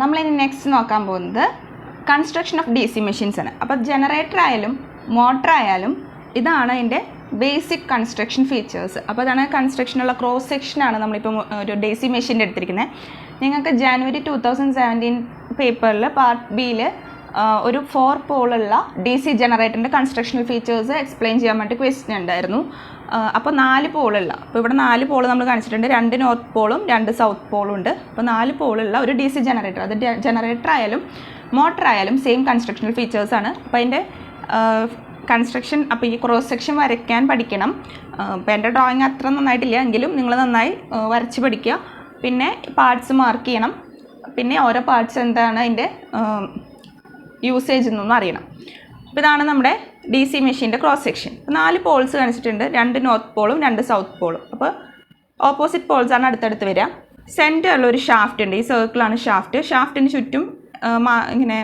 നമ്മളിനി നെക്സ്റ്റ് നോക്കാൻ പോകുന്നത് കൺസ്ട്രക്ഷൻ ഓഫ് DC മെഷീൻസ് ആണ്. അപ്പോൾ ജനറേറ്റർ ആയാലും മോട്ടർ ആയാലും ഇതാണ് അതിൻ്റെ ബേസിക് കൺസ്ട്രക്ഷൻ ഫീച്ചേഴ്സ്. അപ്പോൾ അതാണ് കൺസ്ട്രക്ഷനുള്ള ക്രോസ് സെക്ഷനാണ് നമ്മളിപ്പോൾ ഒരു DC മെഷീൻ്റെ എടുത്തിരിക്കുന്നത്. നിങ്ങൾക്ക് ജാനുവരി 2017 പേപ്പറിൽ പാർട്ട് ബിയിൽ ഒരു 4 പോളുള്ള DC ജനറേറ്ററിൻ്റെ കൺസ്ട്രക്ഷണൽ ഫീച്ചേഴ്സ് എക്സ്പ്ലെയിൻ ചെയ്യാൻ വേണ്ടി ക്വസ്റ്റ്യൻ ഉണ്ടായിരുന്നു. അപ്പോൾ 4 പോളുള്ള, അപ്പോൾ ഇവിടെ 4 പോൾ നമ്മൾ കാണിച്ചിട്ടുണ്ട്. 2 നോർത്ത് പോളും 2 സൗത്ത് പോളും ഉണ്ട്. അപ്പോൾ 4 പോളുള്ള ഒരു DC ജനറേറ്റർ, അത് ജനറേറ്റർ ആയാലും മോട്ടർ ആയാലും സെയിം കൺസ്ട്രക്ഷണൽ ഫീച്ചേഴ്സാണ്. അപ്പോൾ അതിൻ്റെ കൺസ്ട്രക്ഷൻ, അപ്പോൾ ഈ ക്രോസ് സെക്ഷൻ വരയ്ക്കാൻ പഠിക്കണം. അപ്പോൾ എൻ്റെ ഡ്രോയിങ് അത്ര നന്നായിട്ടില്ല എങ്കിലും നിങ്ങൾ നന്നായി വരച്ച് പഠിക്കുക. പിന്നെ പാർട്സ് മാർക്ക് ചെയ്യണം. പിന്നെ ഓരോ പാർട്സ് എന്താണ് അതിൻ്റെ യൂസേജ് എന്നൊന്നും അറിയണം. അപ്പോൾ ഇതാണ് നമ്മുടെ DC മെഷീൻ്റെ ക്രോസ് സെക്ഷൻ. 4 പോൾസ് കാണിച്ചിട്ടുണ്ട്, 2 നോർത്ത് പോളും 2 സൗത്ത് പോളും. അപ്പോൾ ഓപ്പോസിറ്റ് പോൾസാണ് അടുത്തടുത്ത് വരിക. സെൻറ്ററിലൊരു ഷാഫ്റ്റ് ഉണ്ട്, ഈ സർക്കിളാണ് ഷാഫ്റ്റ്. ഷാഫ്റ്റിന് ചുറ്റും ഇങ്ങനെ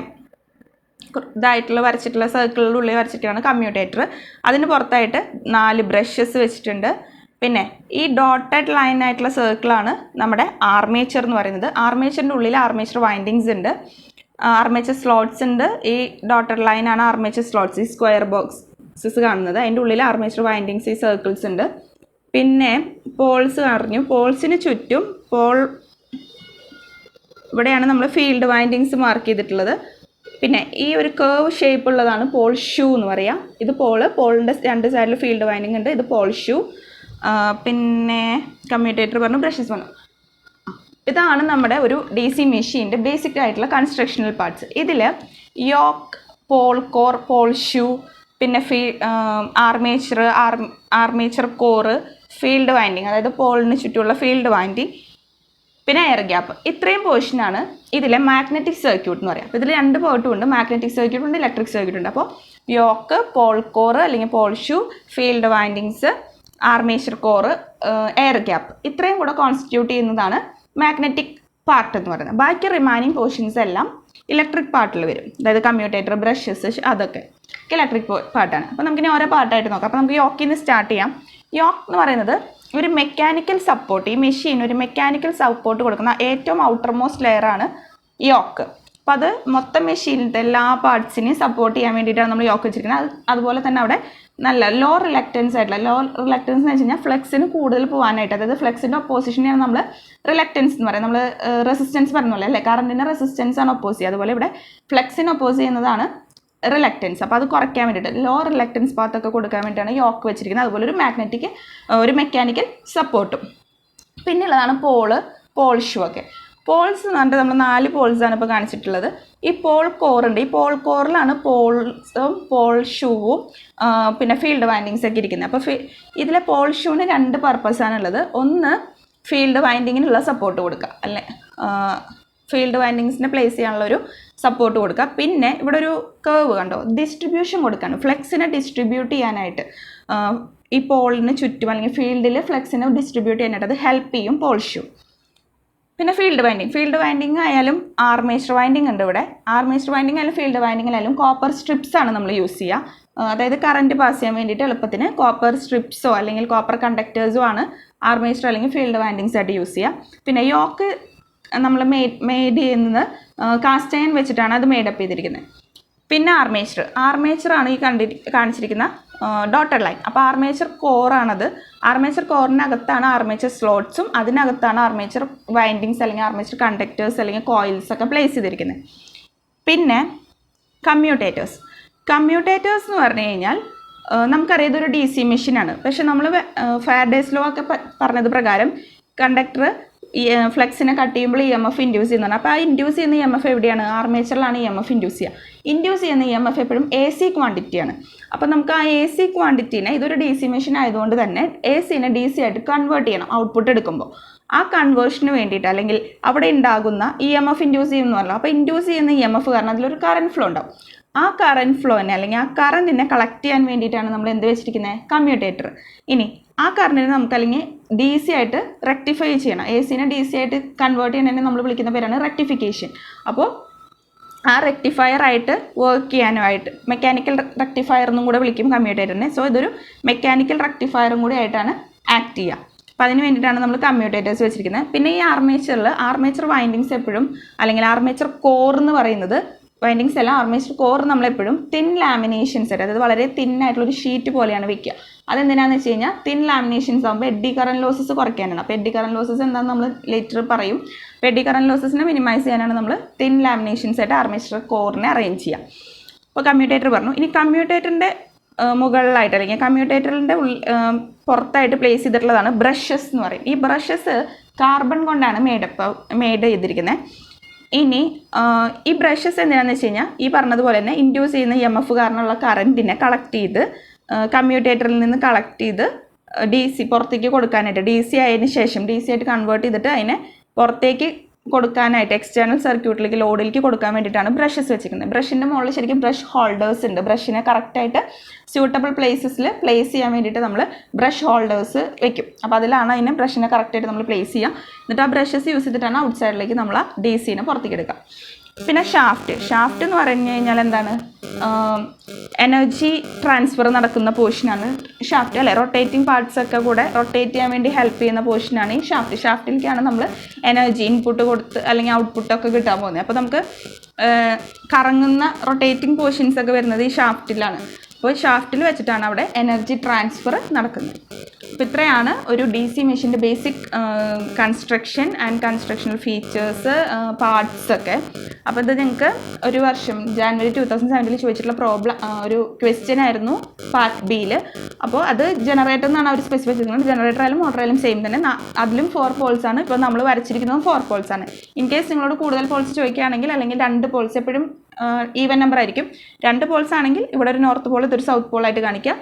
ഇതായിട്ടുള്ള വരച്ചിട്ടുള്ള സർക്കിളിൻ്റെ ഉള്ളിൽ വരച്ചിട്ടാണ് കമ്മ്യൂട്ടേറ്റർ. അതിന് പുറത്തായിട്ട് 4 ബ്രഷസ് വെച്ചിട്ടുണ്ട്. പിന്നെ ഈ ഡോട്ടഡ് ലൈൻ ആയിട്ടുള്ള സർക്കിളാണ് നമ്മുടെ ആർമേച്ചർ എന്ന് പറയുന്നത്. ആർമേച്ചറിൻ്റെ ഉള്ളിൽ ആർമേച്ചർ വൈൻഡിങ്സ് ഉണ്ട്, ആർമേച്ചർ സ്ലോട്ട്സ് ഉണ്ട്. ഈ ഡോട്ടഡ് ലൈനാണ് ആർമേച്ചർ സ്ലോട്ട്സ്, ഈ സ്ക്വയർ ബോക്സസ് കാണുന്നത്. അതിൻ്റെ ഉള്ളിൽ ആർമേച്ചർ വൈൻഡിങ്സ്, ഈ സർക്കിൾസ് ഉണ്ട്. പിന്നെ പോൾസ് പറഞ്ഞു, പോൾസിന് ചുറ്റും ഇവിടെയാണ് നമ്മൾ ഫീൽഡ് വൈൻഡിങ്സ് മാർക്ക് ചെയ്തിട്ടുള്ളത്. പിന്നെ ഈ ഒരു കേർവ് ഷേപ്പ് ഉള്ളതാണ് പോൾ ഷൂ എന്ന് പറയാം. ഇത് പോളിൻ്റെ 2 സൈഡിൽ ഫീൽഡ് വൈൻഡിങ് ഉണ്ട്. ഇത് പോൾ ഷൂ. പിന്നെ കമ്മ്യൂട്ടേറ്റർ പറഞ്ഞു, ബ്രഷസ് പറഞ്ഞു. ഇതാണ് നമ്മുടെ ഒരു DC മെഷീൻ്റെ ബേസിക് ആയിട്ടുള്ള കൺസ്ട്രക്ഷണൽ പാർട്സ്. ഇതിൽ yoke, pole core, pole shoe, പിന്നെ ആർമേച്ചർ കോറ്, ഫീൽഡ് വൈൻഡിങ്, അതായത് പോളിന് ചുറ്റുമുള്ള ഫീൽഡ് വൈൻഡിങ്, പിന്നെ എയർ ഗ്യാപ്പ്. ഇത്രയും പോർഷനാണ് ഇതിലെ മാഗ്നറ്റിക് സർക്യൂട്ട് എന്ന് പറയാം. അപ്പോൾ ഇതിൽ 2 പാർട്ടും ഉണ്ട്, മാഗ്നറ്റിക് സർക്യൂട്ട് ഉണ്ട്, ഇലക്ട്രിക് സർക്യൂട്ട് ഉണ്ട്. അപ്പോൾ യോക്ക്, പോൾ കോറ് അല്ലെങ്കിൽ pole shoe, field windings, armature core, air gap, ഇത്രയും കൂടെ കോൺസ്റ്റിറ്റ്യൂട്ട് ചെയ്യുന്നതാണ് മാഗ്നറ്റിക് പാർട്ട് എന്ന് പറയുന്നത്. ബാക്കി റിമൈനിങ് പോർഷൻസ് എല്ലാം ഇലക്ട്രിക് പാർട്ടിൽ വരും. അതായത് കമ്മ്യൂട്ടേറ്റർ, ബ്രഷസ്, അതൊക്കെ ഇലക്ട്രിക് പാർട്ടാണ്. അപ്പോൾ നമുക്കിനി ഓരോ പാർട്ടായിട്ട് നോക്കാം. അപ്പോൾ നമുക്ക് യോക്കിൽ നിന്ന് സ്റ്റാർട്ട് ചെയ്യാം. യോക്ക് എന്ന് പറയുന്നത് ഒരു മെക്കാനിക്കൽ സപ്പോർട്ട്, ഈ മെഷീൻ ഒരു മെക്കാനിക്കൽ സപ്പോർട്ട് കൊടുക്കുന്ന ഏറ്റവും ഔട്ടർ മോസ്റ്റ് ലെയറാണ് യോക്ക്. അപ്പോൾ അത് മൊത്തം മെഷീനിൻ്റെ എല്ലാ പാർട്സിനെയും സപ്പോർട്ട് ചെയ്യാൻ വേണ്ടിയിട്ടാണ് നമ്മൾ യോക്ക് വെച്ചിരിക്കുന്നത്. അതുപോലെ തന്നെ അവിടെ നല്ല ലോ റിലക്റ്റൻസ് ആയിട്ടുള്ള, ലോ റിലക്റ്റൻസ് എന്ന് വെച്ച് കഴിഞ്ഞാൽ ഫ്ലെക്സിന് കൂടുതൽ പോകാനായിട്ട്, അതായത് ഫ്ലെക്സിൻ്റെ ഒപ്പോസിഷനെയാണ് നമ്മൾ റിലക്റ്റൻസ് എന്ന് പറയുന്നത്. നമ്മൾ റെസിസ്റ്റൻസ് പറഞ്ഞല്ലേ അല്ലേ, കറണ്ടിൻ്റെ റെസിസ്റ്റൻസ് ആണ് ഒപ്പോസ് ചെയ്യുക. അതുപോലെ ഇവിടെ ഫ്ലെക്സിന് ഒപ്പോസ് ചെയ്യുന്നതാണ് റിലക്റ്റൻസ്. അപ്പോൾ അത് കുറയ്ക്കാൻ വേണ്ടിയിട്ട് ലോ റിലക്റ്റൻസ് പാത്തൊക്കെ കൊടുക്കാൻ വേണ്ടിയിട്ടാണ് യോക്ക് വെച്ചിരിക്കുന്നത്. അതുപോലെ ഒരു മെക്കാനിക്കൽ സപ്പോർട്ടും. പിന്നെയുള്ളതാണ് പോൾ ഷൂ ഒക്കെ. പോൾസ് എന്ന് പറഞ്ഞിട്ട് നമ്മൾ 4 പോൾസാണ് ഇപ്പോൾ കാണിച്ചിട്ടുള്ളത്. ഈ പോൾ കോറുണ്ട്, ഈ പോൾ കോറിലാണ് പോൾസും പോൾ ഷൂവും പിന്നെ ഫീൽഡ് വൈൻഡിങ്സ് ഒക്കെ ഇരിക്കുന്നത്. അപ്പോൾ ഇതിലെ പോൾ ഷൂവിന് 2 പർപ്പസാണുള്ളത്. ഒന്ന് ഫീൽഡ് വൈൻഡിങ്ങിനുള്ള സപ്പോർട്ട് കൊടുക്കുക, അല്ലേ, ഫീൽഡ് വൈൻഡിങ്സിനെ പ്ലേസ് ചെയ്യാനുള്ളൊരു സപ്പോർട്ട് കൊടുക്കുക. പിന്നെ ഇവിടെ ഒരു കേർവ് കണ്ടോ, ഡിസ്ട്രിബ്യൂഷൻ കൊടുക്കാണ്, ഫ്ലെക്സിനെ ഡിസ്ട്രിബ്യൂട്ട് ചെയ്യാനായിട്ട് ഈ പോളിന് ചുറ്റും അല്ലെങ്കിൽ ഫീൽഡിൽ ഫ്ലെക്സിനെ ഡിസ്ട്രിബ്യൂട്ട് ചെയ്യാനായിട്ട് അത് ഹെൽപ്പ് ചെയ്യും പോൾ ഷൂ. പിന്നെ ഫീൽഡ് വൈൻഡിങ് ആയാലും ആർമേച്ചർ വൈൻഡിങ് ഉണ്ട് ഇവിടെ. ആർമേച്ചർ വൈൻഡിങ് ആയാലും ഫീൽഡ് വൈൻഡിങ് ആയാലും കോപ്പർ സ്ട്രിപ്സ് ആണ് നമ്മൾ യൂസ് ചെയ്യുക. അതായത് കറണ്ട് പാസ് ചെയ്യാൻ വേണ്ടിയിട്ട് എളുപ്പത്തിന് കോപ്പർ സ്ട്രിപ്സോ അല്ലെങ്കിൽ കോപ്പർ കണ്ടക്ടേഴ്സോ ആണ് ആർമേച്ചർ അല്ലെങ്കിൽ ഫീൽഡ് വൈൻഡിങ്സ് ആയിട്ട് യൂസ് ചെയ്യുക. പിന്നെ യോക്ക് നമ്മൾ മെയ്ഡ് ചെയ്യുന്നത് കാസ്റ്റ് അയൺ വെച്ചിട്ടാണ് അത് മെയ്ഡപ്പ് ചെയ്തിരിക്കുന്നത്. പിന്നെ ആർമേച്ചറാണ് ഈ കാണിച്ചിരിക്കുന്ന ഡോട്ടഡ് ലൈൻ. അപ്പോൾ ആർമേച്ചർ കോറാണത്. ആർമേച്ചർ കോറിനകത്താണ് ആർമേച്ചർ സ്ലോട്ട്സും അതിനകത്താണ് ആർമേച്ചർ വൈൻഡിങ്സ് അല്ലെങ്കിൽ ആർമേച്ചർ കണ്ടക്ടേഴ്സ് അല്ലെങ്കിൽ കോയിൽസ് ഒക്കെ പ്ലേസ് ചെയ്തിരിക്കുന്നത്. പിന്നെ കമ്മ്യൂട്ടേറ്റേഴ്സ് എന്ന് പറഞ്ഞു കഴിഞ്ഞാൽ നമുക്കറിയാം ഇതൊരു DC മെഷീനാണ്. പക്ഷെ നമ്മൾ ഫാരഡേസ് ലോ ഒക്കെ പറഞ്ഞത് പ്രകാരം കണ്ടക്ടർ ഫ്ലെക്സിനെ കട്ട് ചെയ്യുമ്പോൾ EMF ഇൻഡ്യൂസ് ചെയ്യുന്നതാണ്. അപ്പോൾ ആ ഇൻഡ്യൂസ് ചെയ്യുന്ന EMF എവിടെയാണ്? ആർമേച്ചറിലാണ് EMF ഇൻഡ്യൂസ് ചെയ്യുക. ഇൻഡ്യൂസ് ചെയ്യുന്ന EMF എപ്പോഴും AC ക്വാണ്ടിറ്റിയാണ്. അപ്പോൾ നമുക്ക് ആ AC ക്വാണ്ടിറ്റീനെ, ഇതൊരു DC മെഷീൻ ആയതുകൊണ്ട് തന്നെ ACനെ DC ആയിട്ട് കൺവേർട്ട് ചെയ്യണം ഔട്ട്പുട്ട് എടുക്കുമ്പോൾ. ആ കൺവേർഷന് വേണ്ടിയിട്ട് അല്ലെങ്കിൽ അവിടെ ഉണ്ടാകുന്ന EMF ഇൻഡ്യൂസ് ചെയ്യുമെന്ന്. അപ്പോൾ ഇൻഡ്യൂസ് ചെയ്യുന്ന EMF കാരണം അതിലൊരു കറണ്ട് ഫ്ലോ ഉണ്ടാവും. ആ കറണ്ട് ഫ്ലോനെ അല്ലെങ്കിൽ ആ കറണ്ടിനെ കളക്ട് ചെയ്യാൻ വേണ്ടിയിട്ടാണ് നമ്മൾ എന്ത് വെച്ചിരിക്കുന്നത്? കമ്മ്യൂട്ടേറ്റർ. ഇനി ആ കറണ്ടിനെ നമുക്ക് അല്ലെങ്കിൽ DC ആയിട്ട് റെക്ടിഫൈ ചെയ്യണം. ACനെ DC ആയിട്ട് കൺവേർട്ട് ചെയ്യുന്നതിനെ നമ്മൾ വിളിക്കുന്ന പേരാണ് റെക്ടിഫിക്കേഷൻ. അപ്പോൾ ആ റെക്ടിഫയർ ആയിട്ട് വർക്ക് ചെയ്യാനുമായിട്ട് മെക്കാനിക്കൽ റെക്ടിഫയർ എന്നും കൂടെ വിളിക്കും കമ്മ്യൂട്ടേറ്ററിനെ. സോ ഇതൊരു മെക്കാനിക്കൽ റെക്ടിഫയറും കൂടി ആയിട്ടാണ് ആക്ട് ചെയ്യുക. അപ്പോൾ അതിന് വേണ്ടിയിട്ടാണ് നമ്മൾ കമ്മ്യൂട്ടേറ്റേഴ്സ് വെച്ചിരിക്കുന്നത്. പിന്നെ ഈ ആർമേച്ചർ വൈൻഡിങ്സ് എപ്പോഴും, അല്ലെങ്കിൽ ആർമേച്ചർ കോർ എന്ന് പറയുന്നത്, വൈൻഡിങ്സ് അല്ല, ആർമേച്ചർ കോർ നമ്മളെപ്പോഴും തിൻ ലാമിനേഷൻസ് ആയിട്ട്, അതായത് വളരെ തിന്നായിട്ടുള്ളൊരു ഷീറ്റ് പോലെയാണ് വെക്കുക. അതെന്തിനാണെന്ന് വെച്ച് കഴിഞ്ഞാൽ തിൻ ലാമിനേഷൻസ് ആകുമ്പോൾ എഡ്ഡി കറന്റ് ലോസസ് കുറയ്ക്കാനാണ്. അപ്പോൾ എഡ്ഡി കറന്റ് ലോസസ് എന്താണെന്ന് നമ്മൾ ലേറ്റർ പറയും. അപ്പോൾ എഡ്ഡി കറന്റ് ലോസസിനെ മിനിമൈസ് ചെയ്യാനാണ് നമ്മൾ തിൻ ലാമിനേഷൻസ് ആയിട്ട് ആർമേച്ചർ കോറിനെ അറേഞ്ച് ചെയ്യുക. അപ്പോൾ കമ്മ്യൂട്ടേറ്റർ പറഞ്ഞു. ഇനി കമ്മ്യൂട്ടേറ്ററിൻ്റെ മുകളിലായിട്ട്, അല്ലെങ്കിൽ കമ്മ്യൂട്ടേറ്ററിൻ്റെ പുറത്തായിട്ട് പ്ലേസ് ചെയ്തിട്ടുള്ളതാണ് ബ്രഷസ് എന്ന് പറയും. ഈ ബ്രഷസ് കാർബൺ കൊണ്ടാണ് മെയ്ഡ് ചെയ്തിരിക്കുന്നത്. ഇനി ഈ ബ്രഷസ് എന്തിനാണെന്ന് വെച്ച് കഴിഞ്ഞാൽ ഈ പറഞ്ഞതുപോലെ തന്നെ ഇൻഡ്യൂസ് ചെയ്യുന്ന EMF കാരണമുള്ള കറൻറ്റിനെ കളക്ട് ചെയ്ത് കമ്മ്യൂട്ടേറ്ററിൽ നിന്ന് കളക്ട് ചെയ്ത് DC പുറത്തേക്ക് കൊടുക്കാനായിട്ട്, DC ആയതിനു ശേഷം DC ആയിട്ട് കൺവേർട്ട് ചെയ്തിട്ട് അതിനെ പുറത്തേക്ക് കൊടുക്കാനായിട്ട് എക്സ്റ്റേണൽ സർക്യൂട്ടിലേക്ക്, ലോഡിലേക്ക് കൊടുക്കാൻ വേണ്ടിയിട്ടാണ് ബ്രഷസ് വെച്ചിരിക്കുന്നത്. ബ്രഷിൻ്റെ മുകളിൽ ശരിക്കും ബ്രഷ് ഹോൾഡേഴ്സ് ഉണ്ട്. ബ്രഷിനെ കറക്റ്റായിട്ട് സ്യൂട്ടബിൾ പ്ലേസസിൽ പ്ലേസ് ചെയ്യാൻ വേണ്ടിയിട്ട് നമ്മൾ ബ്രഷ് ഹോൾഡേഴ്സ് വെക്കും. അപ്പോൾ അതിലാണ് അതിനെ ബ്രഷിനെ കറക്റ്റായിട്ട് നമ്മൾ പ്ലേസ് ചെയ്യുക. എന്നിട്ട് ആ ബ്രഷസ് യൂസ് ചെയ്തിട്ടാണ് ഔട്ട് സൈഡിലേക്ക് നമ്മൾ ആ DCനെ പുറത്തേക്ക് എടുക്കുക. പിന്നെ ഷാഫ്റ്റ് എന്ന് പറഞ്ഞു കഴിഞ്ഞാൽ എന്താണ്, എനർജി ട്രാൻസ്ഫർ നടക്കുന്ന പോർഷനാണ് ഷാഫ്റ്റ്, അല്ലേ? റൊട്ടേറ്റിംഗ് പാർട്സ് ഒക്കെ കൂടെ റൊട്ടേറ്റ് ചെയ്യാൻ വേണ്ടി ഹെൽപ്പ് ചെയ്യുന്ന പോർഷനാണ് ഈ ഷാഫ്റ്റിലേക്കാണ് നമ്മൾ എനർജി ഇൻപുട്ട് കൊടുത്ത് അല്ലെങ്കിൽ ഔട്ട്പുട്ടൊക്കെ കിട്ടാൻ പോകുന്നത്. അപ്പോൾ നമുക്ക് കറങ്ങുന്ന റൊട്ടേറ്റിംഗ് പോർഷൻസ് ഒക്കെ വരുന്നത് ഈ ഷാഫ്റ്റിലാണ്. അപ്പോൾ ഷാഫ്റ്റിൽ വെച്ചിട്ടാണ് അവിടെ എനർജി ട്രാൻസ്ഫർ നടക്കുന്നത്. അപ്പോൾ ഇത്രയാണ് ഒരു DC മെഷീൻ്റെ basic construction and constructional features, parts ഒക്കെ. അപ്പോൾ ഇത് നിങ്ങൾക്ക് ഒരു വർഷം ജാനുവരി 2017 ചോദിച്ചിട്ടുള്ള ഒരു ക്വസ്റ്റ്യൻ ആയിരുന്നു പാർട്ട് ബിയിൽ. അപ്പോൾ അത് ജനറേറ്റർ എന്നാണ് അവർ സ്പെസിഫൈ ചെയ്യുന്നത്. ജനറേറ്റർ ആയാലും മോട്ടർ ആയാലും സെയിം തന്നെ. അതിലും 4 പോൾസ് ആണ്. ഇപ്പോൾ നമ്മൾ വരച്ചിരിക്കുന്നതും 4 പോൾസ് ആണ്. ഇൻ കേസ് നിങ്ങളോട് കൂടുതൽ പോൾസ് ചോദിക്കുകയാണെങ്കിൽ, അല്ലെങ്കിൽ 2 പോൾസ്, എപ്പോഴും ഈവൻ നമ്പർ ആയിരിക്കും. 2 പോൾസ് ആണെങ്കിൽ ഇവിടെ ഒരു നോർത്ത് പോൾ, ഇതൊരു സൗത്ത് പോൾ ആയിട്ട് കാണിക്കുക.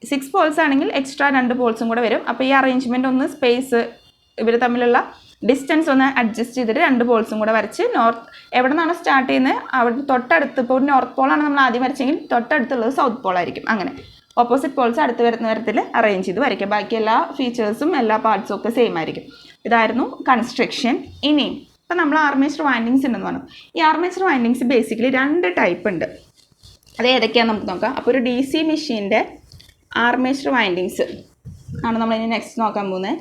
6 പോൾസ് ആണെങ്കിൽ എക്സ്ട്രാ 2 പോൾസും കൂടെ വരും. അപ്പോൾ ഈ അറേഞ്ച്മെൻറ്റ് ഒന്ന് സ്പേസ്, ഇവർ തമ്മിലുള്ള ഡിസ്റ്റൻസ് ഒന്ന് അഡ്ജസ്റ്റ് ചെയ്തിട്ട് 2 പോൾസും കൂടെ വരച്ച് എവിടെ നിന്നാണ് സ്റ്റാർട്ട് ചെയ്യുന്നത് അവിടെ തൊട്ടടുത്ത്, ഇപ്പോൾ ഒരു നോർത്ത് പോളാണ് നമ്മൾ ആദ്യം വരച്ചെങ്കിൽ തൊട്ടടുത്തുള്ളത് സൗത്ത് പോൾ ആയിരിക്കും. അങ്ങനെ ഓപ്പോസിറ്റ് പോൾസ് അടുത്ത് വരുന്ന തരത്തിൽ അറേഞ്ച് ചെയ്ത് വരയ്ക്കുക. ബാക്കി എല്ലാ ഫീച്ചേഴ്സും എല്ലാ പാർട്സും ഒക്കെ സെയിം ആയിരിക്കും. ഇതായിരുന്നു കൺസ്ട്രക്ഷൻ. ഇനി ഇപ്പോൾ നമ്മൾ ആർമേച്ചർ വൈൻഡിങ്സ് ഉണ്ടെന്ന് പറഞ്ഞു. ഈ ആർമേച്ചർ വൈൻഡിങ്സ് ബേസിക്കലി 2 ടൈപ്പ് ഉണ്ട്. അത് ഏതൊക്കെയാണെന്ന് നമുക്ക് നോക്കാം. അപ്പോൾ ഒരു DC മെഷീൻ്റെ ആർമേച്ചർ വൈൻഡിങ്സ് ആണ് നമ്മളിനി നെക്സ്റ്റ് നോക്കാൻ പോകുന്നത്.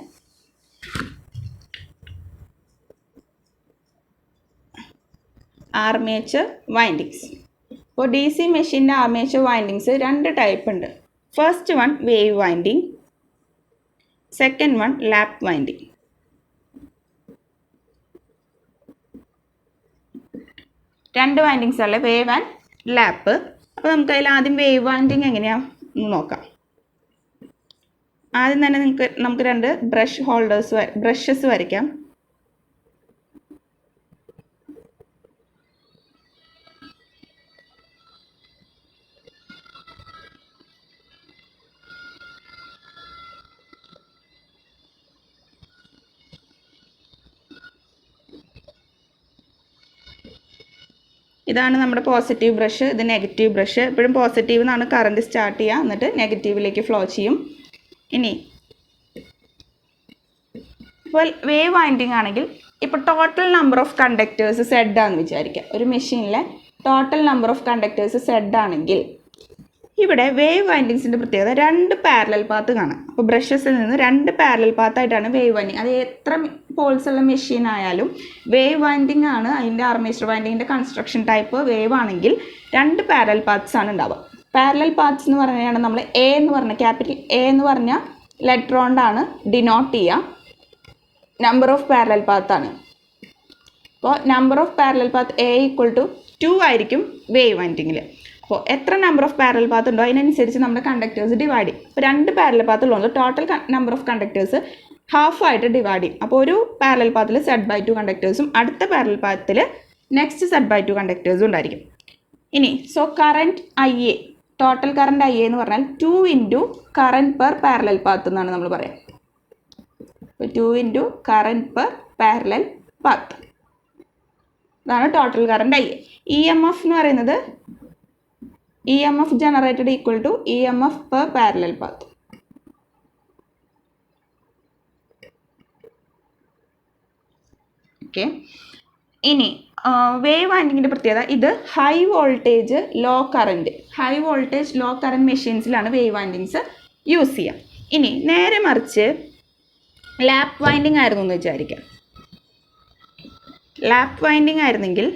Armature windings. അപ്പോൾ DC മെഷീൻ്റെ ആർമേച്ചർ വൈൻഡിങ്സ് 2 ടൈപ്പ് ഉണ്ട്. First one wave winding, second one lap winding. രണ്ട് വൈൻഡിങ്സ് അല്ലേ, വേവ് ആൻഡ് ലാപ്പ്. അപ്പോൾ നമുക്ക് അതിൽ ആദ്യം വേവ് വൈൻഡിങ് എങ്ങനെയാണെന്ന് നോക്കാം. ആദ്യം തന്നെ നമുക്ക് 2 ബ്രഷസ് വരയ്ക്കാം. ഇതാണ് നമ്മുടെ പോസിറ്റീവ് ബ്രഷ്, ഇത് നെഗറ്റീവ് ബ്രഷ്. എപ്പോഴും പോസിറ്റീവ് നിന്നാണ് കറണ്ട് സ്റ്റാർട്ട് ചെയ്യുക, എന്നിട്ട് നെഗറ്റീവിലേക്ക് ഫ്ലോ ചെയ്യും. ഇനി ഇപ്പോൾ വേവ് വൈൻഡിങ് ആണെങ്കിൽ, ഇപ്പോൾ total number of conductors Z ആണെന്ന് വിചാരിക്കുക. ഒരു മെഷീനിലെ total number of conductors Z ആണെങ്കിൽ, ഇവിടെ വേവ് വൈൻഡിങ്സിൻ്റെ പ്രത്യേകത 2 പാരലൽ പാത്ത് കാണാം. അപ്പോൾ ബ്രഷസിൽ നിന്ന് 2 പാരലൽ പാത്തായിട്ടാണ് വേവ് വൈൻഡിങ്. അത് എത്ര പോൾസ് ഉള്ള മെഷീൻ ആയാലും വേവ് വൈൻഡിങ് ആണ് അതിൻ്റെ ആർമേച്ചർ വൈൻഡിങ്ങിൻ്റെ കൺസ്ട്രക്ഷൻ ടൈപ്പ്. വേവ് ആണെങ്കിൽ 2 പാരലൽ പാത്ത്സ് ആണ് ഉണ്ടാവുക. പാരലൽ പാത്ത്സ് എന്ന് പറഞ്ഞാൽ നമ്മൾ A എന്ന് പറഞ്ഞ ക്യാപിറ്റൽ A എന്ന് പറഞ്ഞ ലെറ്റർ കൊണ്ടാണ് ഡിനോട്ട് ചെയ്യുക. നമ്പർ ഓഫ് പാരലൽ പാത്താണ്. അപ്പോൾ number of parallel path A = 2 ആയിരിക്കും വേവ് വൈൻഡിങ്ങിൽ. അപ്പോൾ എത്ര നമ്പർ ഓഫ് പാരലൽ പാത്ത് ഉണ്ടോ അതിനനുസരിച്ച് നമ്മുടെ കണ്ടക്ടേഴ്സ് ഡിവൈഡ് ചെയ്യും. അപ്പോൾ 2 പാരലൽ പാത്ത് ഉള്ളതുകൊണ്ട് ടോട്ടൽ നമ്പർ ഓഫ് കണ്ടക്ടേഴ്സ് ഹാഫായിട്ട് ഡിവൈഡ് ചെയ്യും. അപ്പോൾ ഒരു പാരലൽ പാത്തിൽ Z/2 കണ്ടക്ടേഴ്സും അടുത്ത പാരലൽ പാത്തിൽ നെക്സ്റ്റ് Z/2 കണ്ടക്ടേഴ്സും ഉണ്ടായിരിക്കും. ഇനി current IA, total current IA എന്ന് പറഞ്ഞാൽ 2 × കറൻറ്റ് പെർ പാരലൽ പാത്ത് എന്നാണ് നമ്മൾ പറയാം. അപ്പോൾ 2 × കറൻറ്റ് പെർ പാരലൽ പാത്ത്, ഇതാണ് ടോട്ടൽ കറൻറ്റ് IA. EMF എന്ന് പറയുന്നത് EMF generated = EMF per parallel path. Okay. ഇനി വേവ് വൈൻഡിങ്ങിൻ്റെ പ്രത്യേകത, ഇത് ഹൈ വോൾട്ടേജ് ലോ കറൻറ്റ് മെഷീൻസിലാണ് വേവ് വൈൻഡിങ്സ് യൂസ് ചെയ്യുക. ഇനി നേരെ മറിച്ച് ലാപ്പ് വൈൻഡിങ് ആയിരുന്നു എന്ന് വിചാരിക്കാം. ലാപ്പ് വൈൻഡിങ് ആയിരുന്നെങ്കിൽ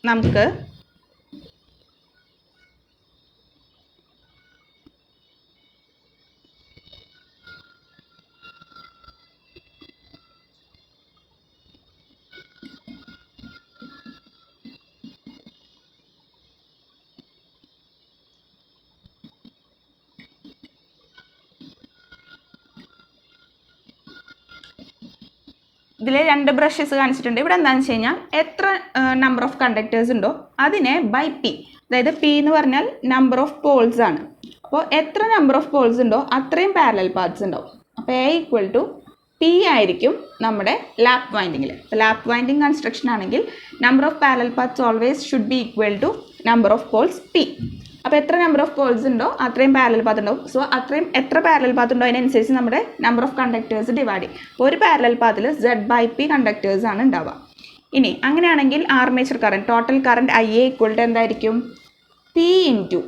നമുക്ക് ഇതിൽ 2 ബ്രഷസ് കാണിച്ചിട്ടുണ്ട്. ഇവിടെ എന്താണെന്ന് വെച്ച് കഴിഞ്ഞാൽ എത്ര നമ്പർ ഓഫ് കണ്ടക്ടേഴ്സ് ഉണ്ടോ അതിനെ ബൈ പി, അതായത് പി എന്ന് പറഞ്ഞാൽ നമ്പർ ഓഫ് പോൾസ് ആണ്. അപ്പോൾ എത്ര നമ്പർ ഓഫ് പോൾസ് ഉണ്ടോ അത്രയും പാരലൽ പാത്സ് ഉണ്ടാവും. അപ്പോൾ എ ഈക്വൽ ടു പി ആയിരിക്കും നമ്മുടെ ലാപ്പ് വൈൻഡിങ്ങിൽ. അപ്പോൾ ലാപ്പ് വൈൻഡിങ് കൺസ്ട്രക്ഷൻ ആണെങ്കിൽ number of parallel paths always should be equal to number of poles P. അപ്പോൾ എത്ര നമ്പർ ഓഫ് പോൾസ് ഉണ്ടോ അത്രയും പാരലൽ പാത്ത് ഉണ്ടാവും. സോ അത്രയും എത്ര പാരലൽ പാത്ത് ഉണ്ടോ അതിനനുസരിച്ച് നമ്മുടെ നമ്പർ ഓഫ് കണ്ടക്ടേഴ്സ് ഡിവൈഡ് ചെയ്യും. അപ്പോൾ ഒരു പാരലൽ പാത്തിൽ Z/P കണ്ടക്ടേഴ്സ് ആണ് ഉണ്ടാവുക. ഇനി അങ്ങനെയാണെങ്കിൽ armature current, total current IA equal to എന്തായിരിക്കും? P ഇൻറ്റു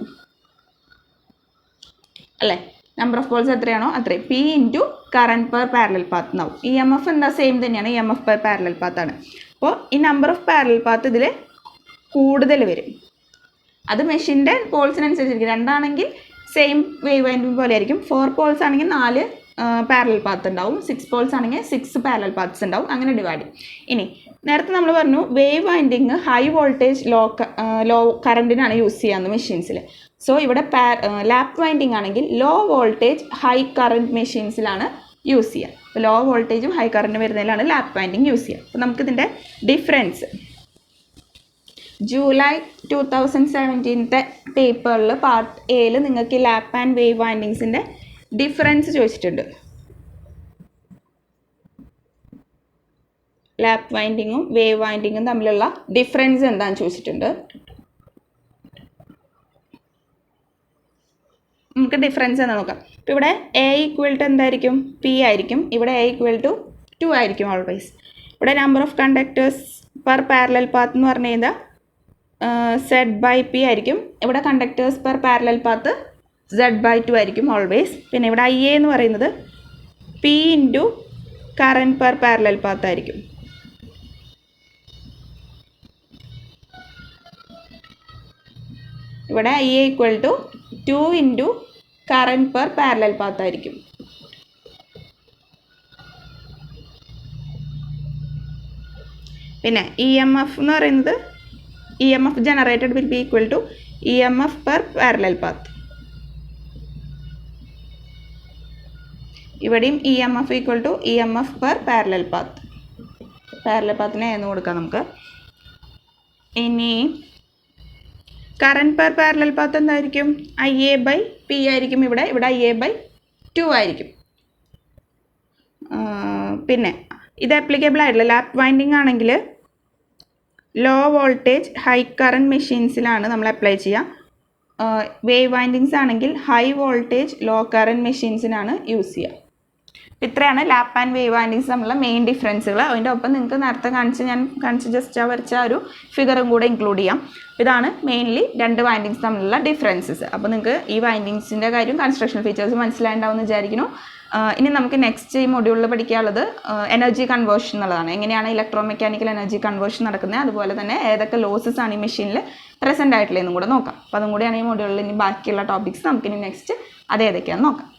അല്ലേ, നമ്പർ ഓഫ് പോൾസ് എത്രയാണോ അത്രയും P into current per parallel path എന്നാവും. EMF എന്താ സെയിം തന്നെയാണ്, EMF പെർ പാരലൽ പാത്താണ്. അപ്പോൾ ഈ നമ്പർ ഓഫ് പാരലൽ പാത്ത് ഇതിൽ കൂടുതൽ വരും. അത് മെഷീൻ്റെ പോൾസിനനുസരിച്ചിരിക്കും. 2 ആണെങ്കിൽ സെയിം വേവ് വൈൻഡിങ് പോലെ ആയിരിക്കും. 4 പോൾസ് ആണെങ്കിൽ 4 പാരലൽ പാത്ത് ഉണ്ടാവും. 6 പോൾസ് ആണെങ്കിൽ 6 പാരലൽ പാത്ത്സ് ഉണ്ടാവും. അങ്ങനെ ഡിവൈഡ് ചെയ്യും. ഇനി നേരത്തെ നമ്മൾ പറഞ്ഞു wave winding high voltage low കറണ്ടിനാണ് യൂസ് ചെയ്യാവുന്നത് മെഷീൻസിൽ. സോ ഇവിടെ ലാപ്പ് വൈൻഡിങ് ആണെങ്കിൽ ലോ വോൾട്ടേജ് ഹൈ കറണ്ട് മെഷീൻസിലാണ് യൂസ് ചെയ്യുക. അപ്പോൾ ലോ വോൾട്ടേജും ഹൈ കറണ്ട് വരുന്നതിലാണ് ലാപ്പ് വൈൻഡിങ് യൂസ് ചെയ്യുക. അപ്പോൾ നമുക്കിതിൻ്റെ ഡിഫറൻസ് ജൂലൈ 2017 പേപ്പറിൽ പാർട്ട് എയിൽ നിങ്ങൾക്ക് ലാപ്പ് ആൻഡ് വേവ് വൈൻഡിങ്സിൻ്റെ ഡിഫറൻസ് ചോദിച്ചിട്ടുണ്ട്. ലാപ്പ് വൈൻഡിങ്ങും വേവ് വൈൻഡിങ്ങും തമ്മിലുള്ള ഡിഫറൻസ് എന്താണെന്ന് ചോദിച്ചിട്ടുണ്ട്. നമുക്ക് ഡിഫറൻസ് എന്താ നോക്കാം. ഇപ്പോൾ ഇവിടെ A ഈക്വൽ ടു എന്തായിരിക്കും? P ആയിരിക്കും. ഇവിടെ A ഈക്വൽ ടു 2 ആയിരിക്കും ഓൾവേസ്. ഇവിടെ number of conductors per parallel path എന്ന് പറഞ്ഞു കഴിഞ്ഞാൽ Z/P ആയിരിക്കും. ഇവിടെ conductors per parallel path Z/2 ആയിരിക്കും ഓൾവേസ്. പിന്നെ ഇവിടെ IA എന്ന് പറയുന്നത് P into current per parallel path ആയിരിക്കും. ഇവിടെ IA equal to 2 into current per parallel path ആയിരിക്കും. പിന്നെ EMF എന്ന് പറയുന്നത് EMF generated will be equal to EMF per parallel path. ഇവിടെയും EMF equal to EMF per parallel path. Parallel പാത്തിനെ എന്ന് കൊടുക്കാം നമുക്ക്. ഇനി കറണ്ട് പെർ പാരലൽ പാത്ത് എന്തായിരിക്കും? IA/P ആയിരിക്കും. ഇവിടെ IA/2 ആയിരിക്കും. പിന്നെ ഇത് ആപ്ലിക്കബിൾ ആയിട്ടില്ല. ലാപ്പ് വൈൻഡിങ് ആണെങ്കിൽ ലോ വോൾട്ടേജ് ഹൈ കറണ്ട് മെഷീൻസിലാണ് നമ്മൾ അപ്ലൈ ചെയ്യുക. വേവ് വൈൻഡിങ്സ് ആണെങ്കിൽ ഹൈ വോൾട്ടേജ് ലോ കറണ്ട് മെഷീൻസിനാണ് യൂസ് ചെയ്യുക. ഇത്രയാണ് ലാപ്പ് ആൻഡ് വേവ് വൈൻഡിങ്സ് തമ്മിലുള്ള മെയിൻ ഡിഫറൻസുകൾ. അതിൻ്റെ ഒപ്പം നിങ്ങൾക്ക് നേരത്തെ കാണിച്ച് ജസ്റ്റ് വരച്ച ഒരു ഫിഗറും കൂടെ ഇൻക്ലൂഡ് ചെയ്യാം. ഇതാണ് മെയിൻലി 2 വൈൻഡിങ്സ് തമ്മിലുള്ള ഡിഫറൻസസ്. അപ്പോൾ നിങ്ങൾക്ക് ഈ വൈൻഡിങ്സിൻ്റെ കാര്യം കൺസ്ട്രക്ഷൻ ഫീച്ചേഴ്സ് മനസ്സിലായിട്ടുണ്ടാവും എന്ന് വിചാരിക്കുന്നു. ഇനി നമുക്ക് നെക്സ്റ്റ് ഈ മൊഡ്യൂളിൽ പഠിക്കാനുള്ളത് എനർജി കൺവേർഷൻ എന്നുള്ളതാണ്. എങ്ങനെയാണ് ഇലക്ട്രോ മെക്കാനിക്കൽ എനർജി കൺവേർഷൻ നടക്കുന്നത്, അതുപോലെ തന്നെ ഏതൊക്കെ ലോസസ് ആണ് ഈ മെഷീനിൽ പ്രസൻ്റ് ആയിട്ടുള്ളതെന്നും കൂടെ നോക്കാം. അപ്പോൾ അതും കൂടിയാണ് ഈ മൊഡ്യൂളിൽ ഇനി ബാക്കിയുള്ള ടോപ്പിക്സ്. നമുക്കിനി നെക്സ്റ്റ് അതേതൊക്കെയാണെന്ന് നോക്കാം.